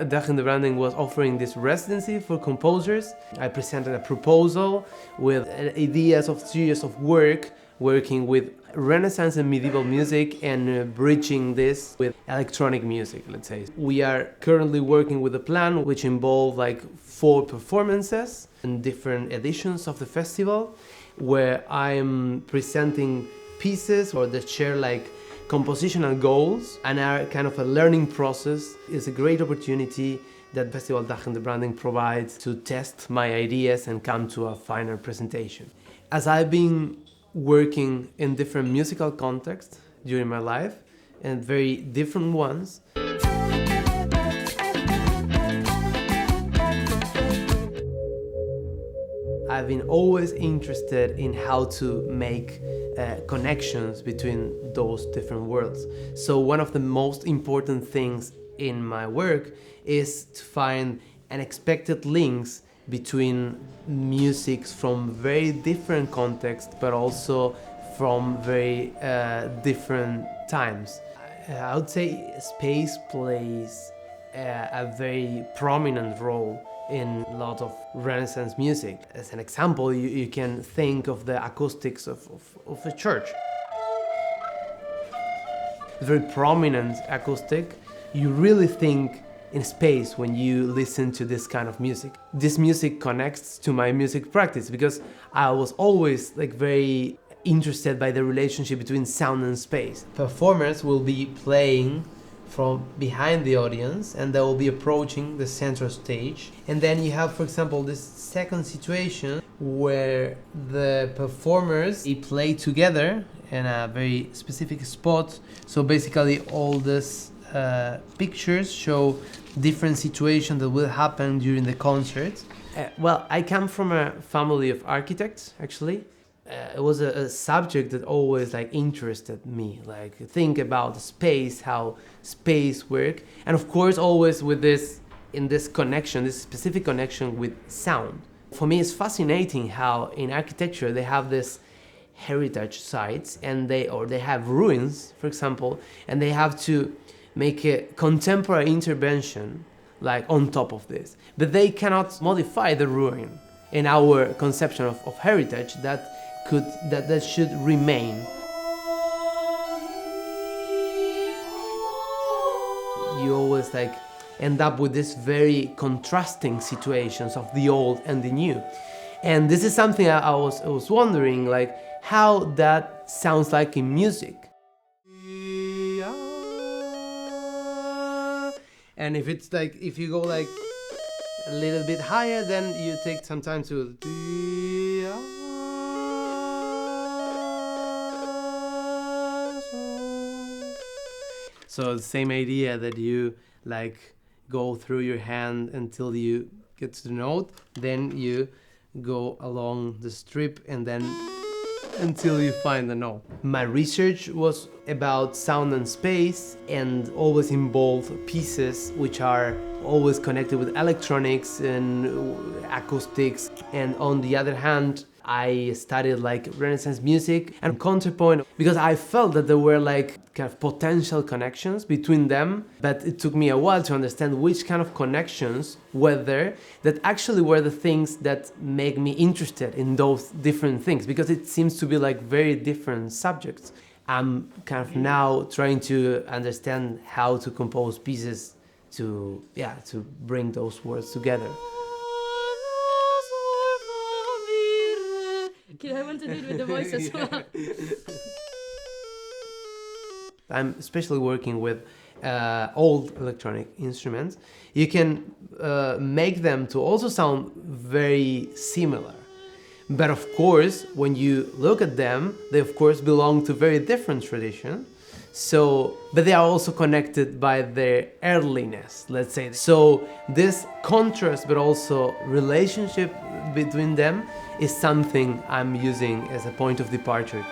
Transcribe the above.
Dag in the Branding was offering this residency for composers. I presented a proposal with ideas of series of work, working with Renaissance and medieval music and bridging this with electronic music, let's say. We are currently working with a plan which involves like 4 performances in different editions of the festival, where I'm presenting pieces or that share like compositional goals and are kind of a learning process. It's a great opportunity that Festival Dag in the Branding provides to test my ideas and come to a final presentation. As I've been working in different musical contexts during my life, and very different ones, I've been always interested in how to make connections between those different worlds. So one of the most important things in my work is to find unexpected links between musics from very different contexts, but also from very different times. I would say space plays a very prominent role in a lot of Renaissance music. As an example, you can think of the acoustics of a church. Very prominent acoustic. You really think in space when you listen to this kind of music. This music connects to my music practice because I was always like very interested by the relationship between sound and space. Performers will be playing from behind the audience and they will be approaching the central stage. And then you have, for example, this second situation where the performers play together in a very specific spot. So basically all these pictures show different situations that will happen during the concert. Well, I come from a family of architects, actually. It was a subject that always interested me, think about space, how space work, and of course always with this connection, this specific connection with sound. For me, it's fascinating how in architecture they have this heritage sites and they have ruins, for example, and they have to make a contemporary intervention on top of this, but they cannot modify the ruin in our conception of heritage that should remain. You always end up with this very contrasting situations of the old and the new. And this is something I was wondering, how that sounds like in music. And if it's if you go a little bit higher, then you take some time to. So the same idea that you go through your hand until you get to the note, then you go along the strip and then until you find the note. My research was about sound and space and always involved pieces which are always connected with electronics and acoustics. And on the other hand, I studied Renaissance music and counterpoint because I felt that there were kind of potential connections between them, but it took me a while to understand which kind of connections were there that actually were the things that make me interested in those different things, because it seems to be very different subjects. I'm kind of now trying to understand how to compose pieces to bring those words together. I want to do it with the voice as well. I'm especially working with old electronic instruments. You can make them to also sound very similar. But of course, when you look at them, they of course belong to very different traditions. But they are also connected by their earliness, let's say. So this contrast, but also relationship between them is something I'm using as a point of departure.